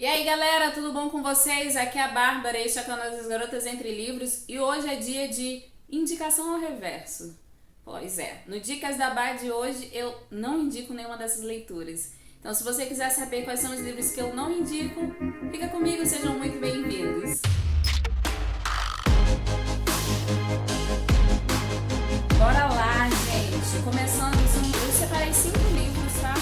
E aí galera, tudo bom com vocês? Aqui é a Bárbara, este é o canal das Garotas Entre Livros e hoje é dia de indicação ao reverso. Pois é, no Dicas da Bar de hoje eu não indico nenhuma dessas leituras. Então se você quiser saber quais são os livros que eu não indico, fica comigo, sejam muito bem-vindos. Bora lá, gente! Começando, eu separei 5 livros, tá?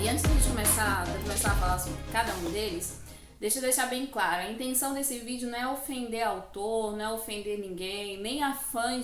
E antes de a gente começar a falar sobre cada um deles, deixa eu deixar bem claro, a intenção desse vídeo não é ofender autor, não é ofender ninguém, nem a fã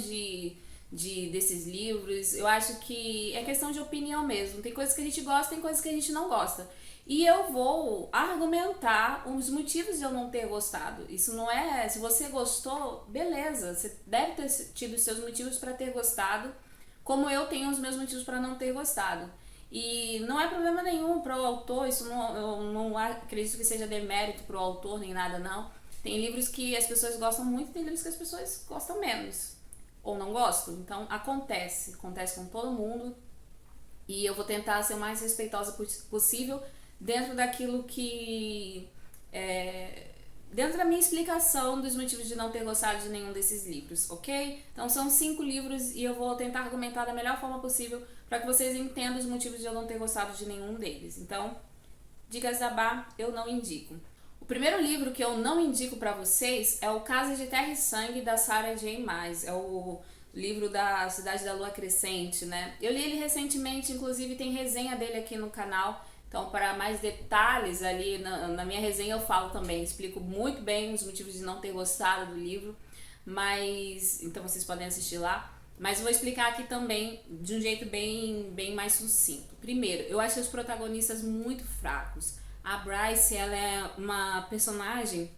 desses livros. Eu acho que é questão de opinião mesmo. Tem coisas que a gente gosta, tem coisas que a gente não gosta. E eu vou argumentar os motivos de eu não ter gostado. Isso não é... Se você gostou, beleza. Você deve ter tido seus motivos para ter gostado, como eu tenho os meus motivos para não ter gostado. E não é problema nenhum para o autor, isso eu não acredito que seja demérito para o autor nem nada, não. Tem livros que as pessoas gostam muito, tem livros que as pessoas gostam menos ou não gostam. Então acontece com todo mundo e eu vou tentar ser o mais respeitosa possível dentro daquilo que dentro da minha explicação dos motivos de não ter gostado de nenhum desses livros, ok? Então são 5 livros e eu vou tentar argumentar da melhor forma possível para que vocês entendam os motivos de eu não ter gostado de nenhum deles. Então, Dicas da Bar, eu não indico. O primeiro livro que eu não indico para vocês é o Casa de Terra e Sangue, da Sarah J. Maas. É o livro da Cidade da Lua Crescente, né? Eu li ele recentemente, inclusive tem resenha dele aqui no canal. Então, para mais detalhes ali na minha resenha eu falo também, explico muito bem os motivos de não ter gostado do livro, mas então vocês podem assistir lá. Mas vou explicar aqui também de um jeito bem mais sucinto. Primeiro, eu achei os protagonistas muito fracos. A Bryce, ela é uma personagem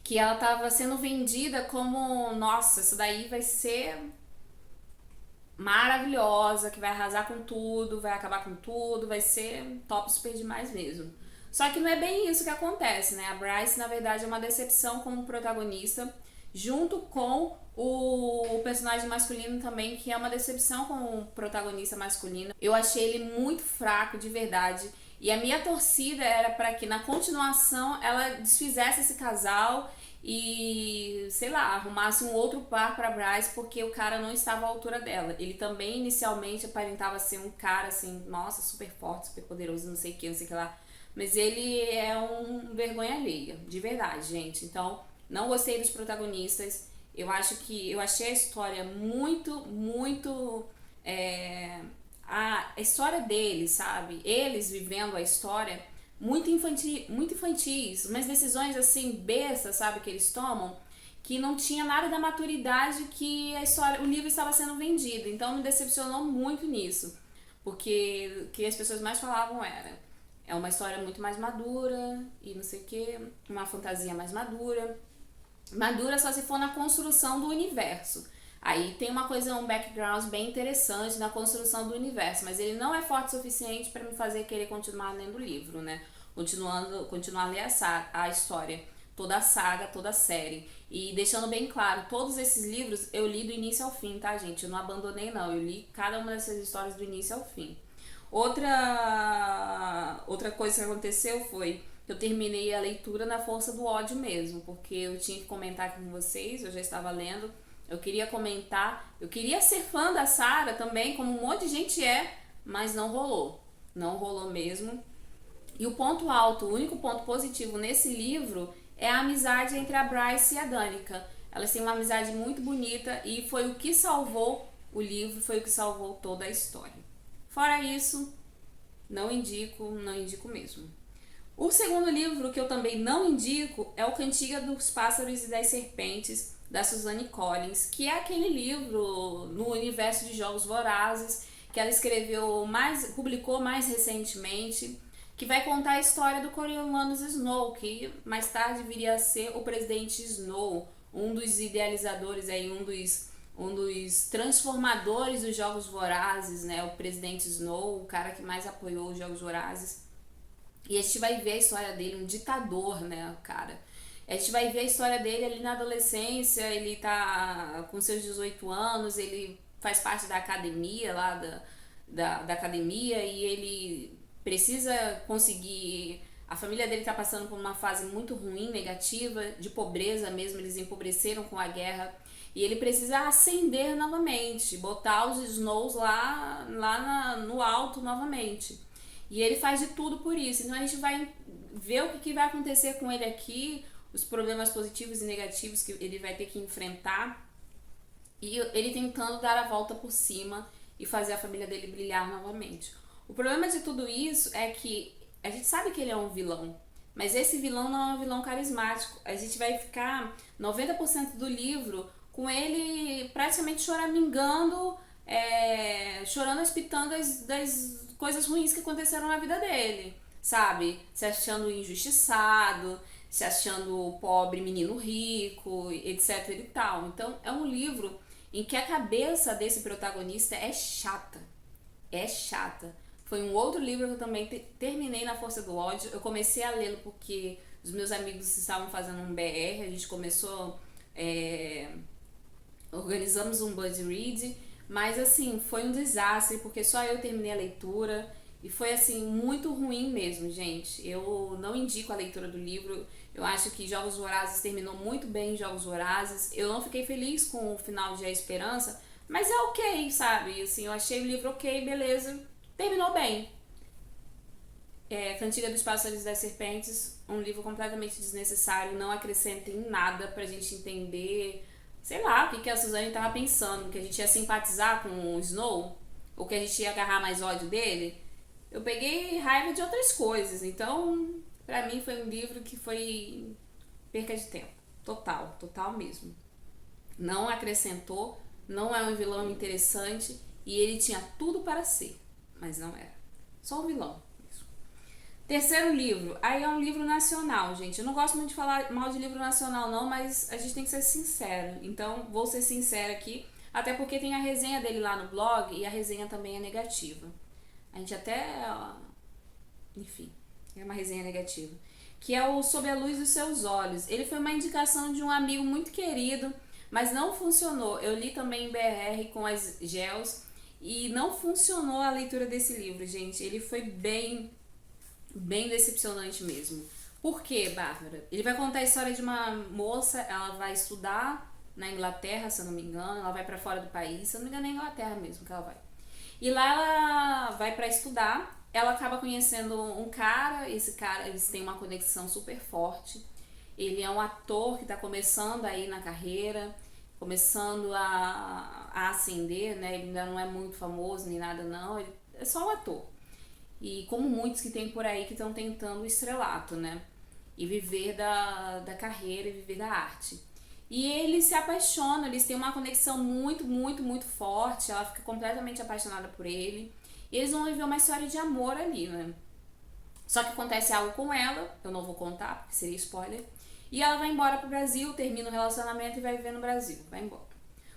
que ela estava sendo vendida como, nossa, essa daí vai ser maravilhosa, que vai arrasar com tudo, vai acabar com tudo, vai ser top super demais mesmo. Só que não é bem isso que acontece, né? A Bryce, na verdade, é uma decepção como protagonista, junto com o personagem masculino também, que é uma decepção com o protagonista masculino. Eu achei ele muito fraco, de verdade. E a minha torcida era para que na continuação ela desfizesse esse casal e, sei lá, arrumasse um outro par para Bryce, porque o cara não estava à altura dela. Ele também inicialmente aparentava ser um cara assim, nossa, super forte, super poderoso, não sei o que, não sei o que lá. Mas ele é um vergonha alheia, de verdade, gente. Então, não gostei dos protagonistas. Eu achei a história muito a história deles, sabe? Eles vivendo a história muito infantis, umas decisões assim bestas, sabe, que eles tomam, que não tinha nada da maturidade que a história, o livro estava sendo vendido. Então me decepcionou muito nisso, porque o que as pessoas mais falavam era é uma história muito mais madura e não sei o que, uma fantasia mais madura. Madura só se for na construção do universo. Aí tem uma coisa, um background bem interessante na construção do universo, mas ele não é forte o suficiente para me fazer querer continuar lendo o livro, né? Continuar a ler a história, toda a saga, toda a série. E deixando bem claro, todos esses livros eu li do início ao fim, tá, gente? Eu não abandonei, não. Eu li cada uma dessas histórias do início ao fim. Outra coisa que aconteceu foi que eu terminei a leitura na força do ódio mesmo, porque eu tinha que comentar aqui com vocês, eu já estava lendo, eu queria comentar, eu queria ser fã da Sarah também, como um monte de gente é, mas não rolou. Não rolou mesmo. E o ponto alto, o único ponto positivo nesse livro é a amizade entre a Bryce e a Danica. Elas têm uma amizade muito bonita e foi o que salvou o livro, foi o que salvou toda a história. Fora isso, não indico mesmo. O segundo livro que eu também não indico é o Cantiga dos Pássaros e das Serpentes, da Suzanne Collins, que é aquele livro no universo de Jogos Vorazes que ela publicou mais recentemente, que vai contar a história do Coriolanus Snow, que mais tarde viria a ser o presidente Snow, um dos idealizadores aí, um dos transformadores dos Jogos Vorazes, né? O presidente Snow, o cara que mais apoiou os Jogos Vorazes. E a gente vai ver a história dele, um ditador, né, cara? A gente vai ver a história dele ali na adolescência, ele tá com seus 18 anos, ele faz parte da academia lá, da academia, e ele precisa conseguir A família dele tá passando por uma fase muito ruim, negativa, de pobreza mesmo, eles empobreceram com a guerra. E ele precisa ascender novamente, botar os Snows no alto novamente. E ele faz de tudo por isso. Então a gente vai ver o que vai acontecer com ele aqui, os problemas positivos e negativos que ele vai ter que enfrentar. E ele tentando dar a volta por cima e fazer a família dele brilhar novamente. O problema de tudo isso é que a gente sabe que ele é um vilão, mas esse vilão não é um vilão carismático. A gente vai ficar 90% do livro com ele praticamente choramingando, chorando as pitangas das coisas ruins que aconteceram na vida dele, sabe? Se achando injustiçado, se achando o pobre menino rico, etc e tal. Então é um livro em que a cabeça desse protagonista é chata. É chata. Foi um outro livro que eu também terminei na força do ódio. Eu comecei a lê-lo porque os meus amigos estavam fazendo um BR, a gente começou, organizamos um Buzz Read, mas assim, foi um desastre, porque só eu terminei a leitura, e foi assim, muito ruim mesmo, gente. Eu não indico a leitura do livro. Eu acho que Jogos Vorazes terminou muito bem, Jogos Vorazes. Eu não fiquei feliz com o final de A Esperança, mas é ok, sabe? Assim, eu achei o livro ok, beleza, terminou bem. Cantiga dos Pássaros e das Serpentes, um livro completamente desnecessário, não acrescenta em nada pra gente entender, sei lá, o que a Suzane tava pensando, que a gente ia simpatizar com o Snow, ou que a gente ia agarrar mais ódio dele. Eu peguei raiva de outras coisas, então pra mim foi um livro que foi perca de tempo, total mesmo. Não acrescentou, não é um vilão interessante e ele tinha tudo para ser, mas não era, só um vilão. Terceiro livro, aí é um livro nacional, gente. Eu não gosto muito de falar mal de livro nacional não, mas a gente tem que ser sincero. Então, vou ser sincera aqui, até porque tem a resenha dele lá no blog e a resenha também é negativa. A gente até... enfim, é uma resenha negativa. Que é o Sob a Luz dos Seus Olhos. Ele foi uma indicação de um amigo muito querido, mas não funcionou. Eu li também em BR com as gels e não funcionou a leitura desse livro, gente. Ele foi bem decepcionante mesmo. Por quê, Bárbara? Ele vai contar a história de uma moça, ela vai estudar na Inglaterra, se eu não me engano, ela vai pra fora do país, se eu não me engano é na Inglaterra mesmo que ela vai. E lá ela vai pra estudar, ela acaba conhecendo um cara, esse cara, eles têm uma conexão super forte. Ele é um ator que tá começando aí na carreira, começando a ascender, né? Ele ainda não é muito famoso nem nada não, ele é só um ator. E como muitos que tem por aí que estão tentando o estrelato, né? E viver da carreira e viver da arte. E ele se apaixona, eles têm uma conexão muito forte, ela fica completamente apaixonada por ele. E eles vão viver uma história de amor ali, né? Só que acontece algo com ela, eu não vou contar, porque seria spoiler. E ela vai embora pro Brasil, termina o relacionamento e vai viver no Brasil, vai embora.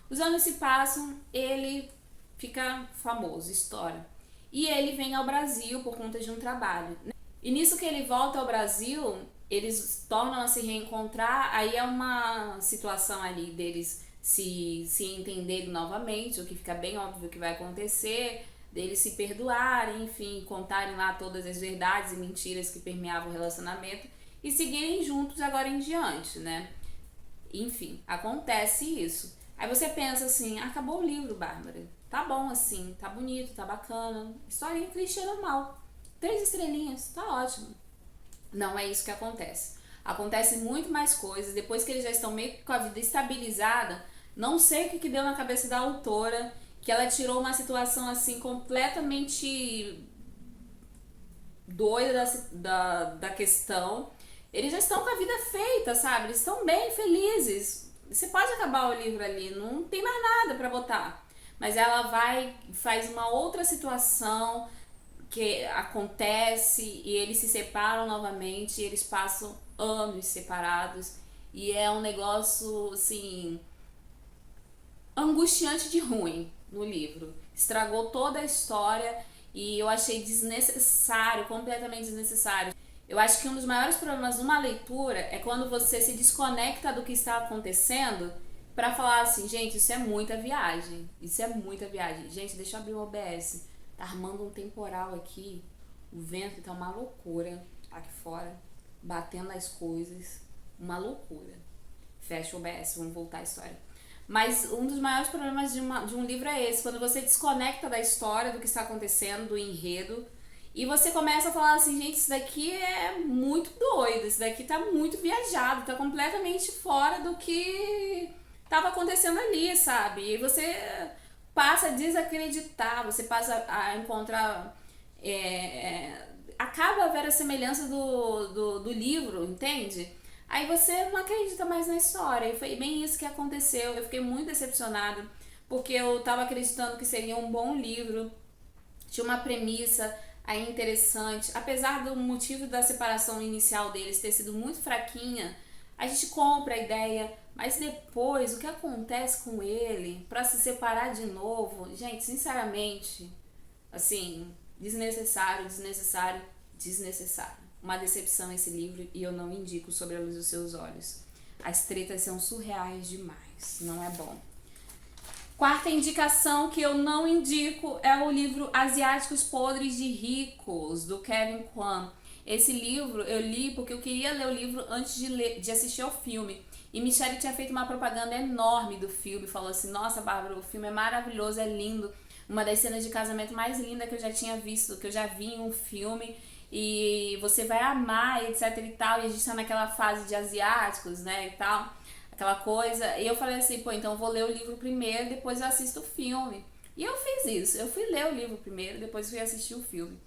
Os anos se passam, ele fica famoso, estoura. E ele vem ao Brasil por conta de um trabalho. E nisso que ele volta ao Brasil, eles tornam a se reencontrar, aí é uma situação ali deles se entenderem novamente, o que fica bem óbvio que vai acontecer, deles se perdoarem, enfim, contarem lá todas as verdades e mentiras que permeavam o relacionamento e seguirem juntos agora em diante, né? Enfim, acontece isso. Aí você pensa assim, acabou o livro, Bárbara. Tá bom assim, tá bonito, tá bacana. Historinha clichê normal. 3 estrelinhas, tá ótimo. Não é isso que acontece. Acontece muito mais coisas. Depois que eles já estão meio que com a vida estabilizada, não sei o que deu na cabeça da autora, que ela tirou uma situação assim completamente doida da questão. Eles já estão com a vida feita, sabe? Eles estão bem felizes. Você pode acabar o livro ali, não tem mais nada pra botar. Mas ela vai, faz uma outra situação que acontece e eles se separam novamente, e eles passam anos separados e é um negócio assim angustiante de ruim no livro. Estragou toda a história e eu achei desnecessário, completamente desnecessário. Eu acho que um dos maiores problemas numa leitura é quando você se desconecta do que está acontecendo pra falar assim, gente, isso é muita viagem. Isso é muita viagem. Gente, deixa eu abrir o OBS. Tá armando um temporal aqui. O vento tá uma loucura. aqui fora, batendo as coisas, uma loucura. Fecha o OBS, vamos voltar à história. Mas um dos maiores problemas de um livro é esse, quando você desconecta da história, do que está acontecendo, do enredo, e você começa a falar assim, gente, isso daqui é muito doido, isso daqui tá muito viajado, tá completamente fora do que tava acontecendo ali, sabe? E você passa a desacreditar, você passa a encontrar... acaba a verossemelhança do livro, entende? Aí você não acredita mais na história. E foi bem isso que aconteceu. Eu fiquei muito decepcionada, porque eu tava acreditando que seria um bom livro, tinha uma premissa aí interessante. Apesar do motivo da separação inicial deles ter sido muito fraquinha, a gente compra a ideia, mas depois o que acontece com ele pra se separar de novo, gente, sinceramente, assim, desnecessário, desnecessário, desnecessário. Uma decepção esse livro e eu não indico Sobre a Luz dos Seus Olhos. As tretas são surreais demais, não é bom. Quarta indicação que eu não indico é o livro Asiáticos Podres de Ricos, do Kevin Kwan. Esse livro eu li porque eu queria ler o livro antes de assistir ao filme. E Michelle tinha feito uma propaganda enorme do filme, falou assim, nossa, Bárbara, o filme é maravilhoso, é lindo. Uma das cenas de casamento mais lindas que eu já tinha visto, que eu já vi em um filme. E você vai amar, etc e tal. E a gente tá naquela fase de asiáticos, né, e tal. Aquela coisa. E eu falei assim, pô, então eu vou ler o livro primeiro, depois eu assisto o filme. E eu fiz isso. Eu fui ler o livro primeiro, depois fui assistir o filme.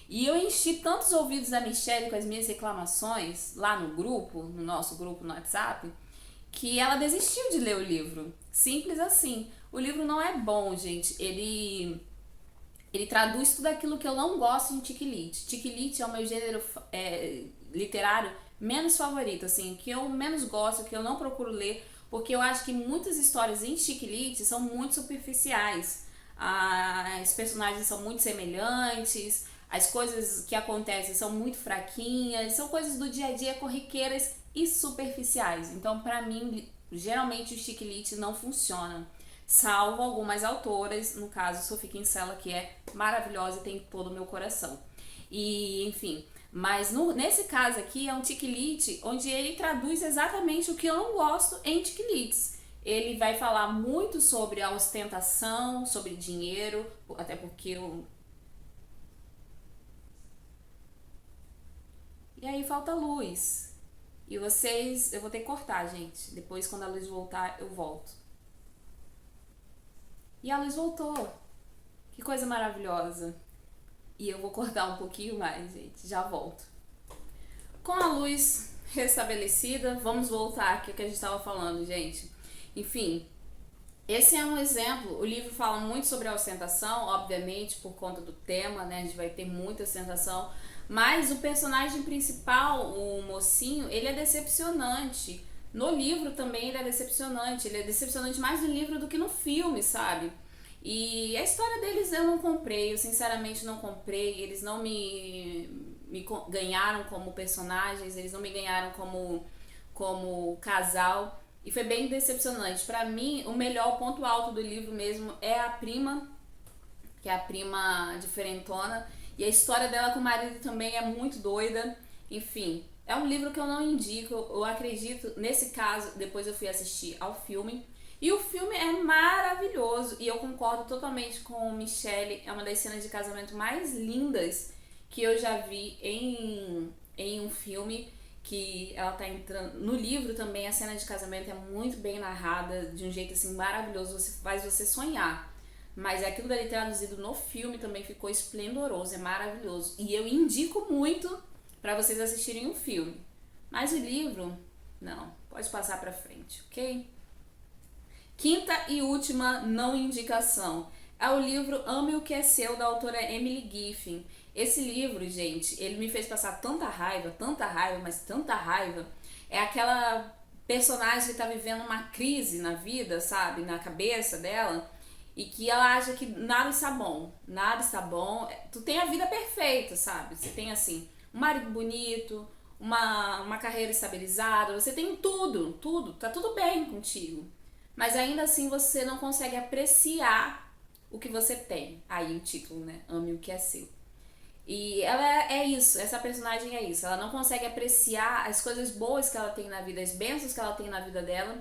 E eu enchi tantos ouvidos da Michelle com as minhas reclamações lá no grupo, no nosso grupo no WhatsApp, que ela desistiu de ler o livro. Simples assim. O livro não é bom, gente. Ele traduz tudo aquilo que eu não gosto em Chick-lit. Chick-lit é o meu gênero literário menos favorito, assim, que eu menos gosto, que eu não procuro ler, porque eu acho que muitas histórias em Chick-lit são muito superficiais. Os personagens são muito semelhantes, as coisas que acontecem são muito fraquinhas, são coisas do dia a dia corriqueiras e superficiais. Então, pra mim, geralmente os Chick-lit não funcionam. Salvo algumas autoras, no caso Sophie Kinsella, que é maravilhosa e tem todo o meu coração. E, enfim, mas nesse caso aqui é um Chick-lit onde ele traduz exatamente o que eu não gosto em Chick-lits. Ele vai falar muito sobre a ostentação, sobre dinheiro, até porque eu... E aí falta luz. E vocês... Eu vou ter que cortar, gente. Depois, quando a luz voltar, eu volto. E a luz voltou. Que coisa maravilhosa. E eu vou cortar um pouquinho mais, gente. Já volto. Com a luz restabelecida, vamos voltar aqui ao que a gente estava falando, gente. Enfim, esse é um exemplo. O livro fala muito sobre a ostentação, obviamente, por conta do tema, né? A gente vai ter muita ostentação. Mas o personagem principal, o mocinho, ele é decepcionante. No livro também ele é decepcionante mais no livro do que no filme, sabe? E a história deles eu não comprei, eu sinceramente não comprei, eles não me ganharam como personagens, eles não me ganharam como casal, e foi bem decepcionante. Pra mim, o melhor ponto alto do livro mesmo é a prima, que é a prima diferentona, e a história dela com o marido também é muito doida, enfim... É um livro que eu não indico, eu acredito, nesse caso, depois eu fui assistir ao filme, e o filme é maravilhoso, e eu concordo totalmente com Michelle, é uma das cenas de casamento mais lindas que eu já vi em um filme, que ela tá entrando... No livro também a cena de casamento é muito bem narrada, de um jeito assim maravilhoso, faz você sonhar. Mas aquilo dali traduzido no filme também ficou esplendoroso, é maravilhoso. E eu indico muito para vocês assistirem o filme. Mas o livro, não, pode passar pra frente, ok? Quinta e última não indicação é o livro Ame o que é Seu, da autora Emily Giffin. Esse livro, gente, ele me fez passar tanta raiva, mas tanta raiva. É aquela personagem que tá vivendo uma crise na vida, sabe, na cabeça dela, e que ela acha que nada está bom, tu tem a vida perfeita, sabe, você tem assim... um marido bonito, uma carreira estabilizada, você tem tudo, tá tudo bem contigo. Mas ainda assim você não consegue apreciar o que você tem. Aí o título, né? Ame o que é seu. E ela é isso, essa personagem é isso. Ela não consegue apreciar as coisas boas que ela tem na vida, as bênçãos que ela tem na vida dela.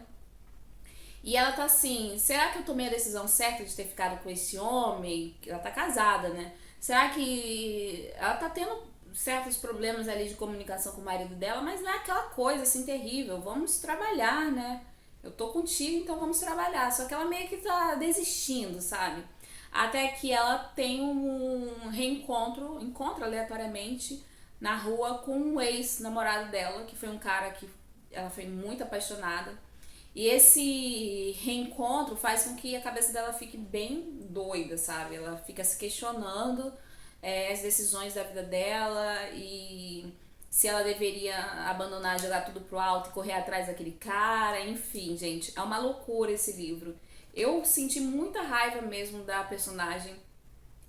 E ela tá assim, será que eu tomei a decisão certa de ter ficado com esse homem? Ela tá casada, né? Será que ela tá tendo certos problemas ali de comunicação com o marido dela, mas não é aquela coisa assim terrível. Vamos trabalhar, né? Eu tô contigo, então vamos trabalhar. Só que ela meio que tá desistindo, sabe? Até que ela tem um reencontro, encontra aleatoriamente na rua com um ex-namorado dela, que foi um cara que ela foi muito apaixonada. E esse reencontro faz com que a cabeça dela fique bem doida, sabe? Ela fica se questionando as decisões da vida dela e se ela deveria abandonar, jogar tudo pro alto e correr atrás daquele cara. Enfim, gente, é uma loucura esse livro. Eu senti muita raiva mesmo da personagem.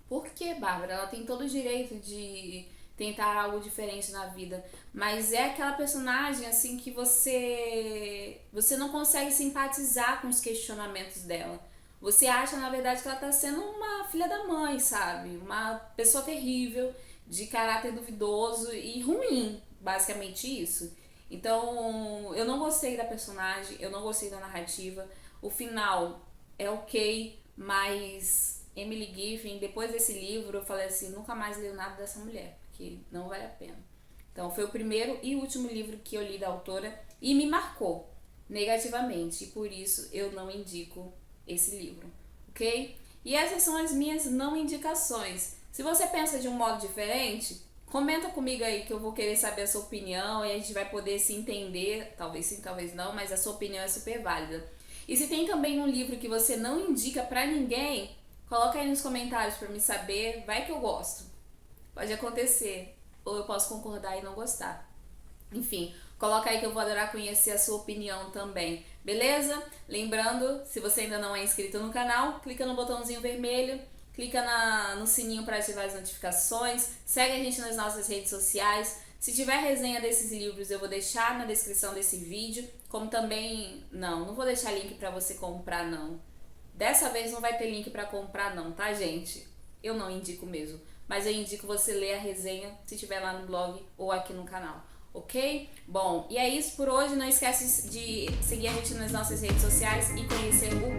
Porque, Bárbara, ela tem todo o direito de tentar algo diferente na vida, mas é aquela personagem assim que você não consegue simpatizar com os questionamentos dela. Você acha, na verdade, que ela tá sendo uma filha da mãe, sabe? Uma pessoa terrível, de caráter duvidoso e ruim, basicamente isso. Então, eu não gostei da personagem, eu não gostei da narrativa. O final é ok, mas Emily Giffin, depois desse livro, eu falei assim, nunca mais leio nada dessa mulher, porque não vale a pena. Então, foi o primeiro e último livro que eu li da autora e me marcou negativamente, e por isso eu não indico esse livro, ok? E essas são as minhas não indicações. Se você pensa de um modo diferente, comenta comigo aí que eu vou querer saber a sua opinião e a gente vai poder se entender, talvez sim, talvez não, mas a sua opinião é super válida. E se tem também um livro que você não indica pra ninguém, coloca aí nos comentários pra me saber, vai que eu gosto. Pode acontecer, ou eu posso concordar e não gostar. Enfim, coloca aí que eu vou adorar conhecer a sua opinião também, beleza? Lembrando, se você ainda não é inscrito no canal, clica no botãozinho vermelho, clica no sininho para ativar as notificações, segue a gente nas nossas redes sociais. Se tiver resenha desses livros, eu vou deixar na descrição desse vídeo, como também... Não vou deixar link para você comprar, não. Dessa vez não vai ter link para comprar, não, tá, gente? Eu não indico mesmo, mas eu indico você ler a resenha se tiver lá no blog ou aqui no canal. Ok? Bom, e é isso por hoje. Não esquece de seguir a gente nas nossas redes sociais e conhecer o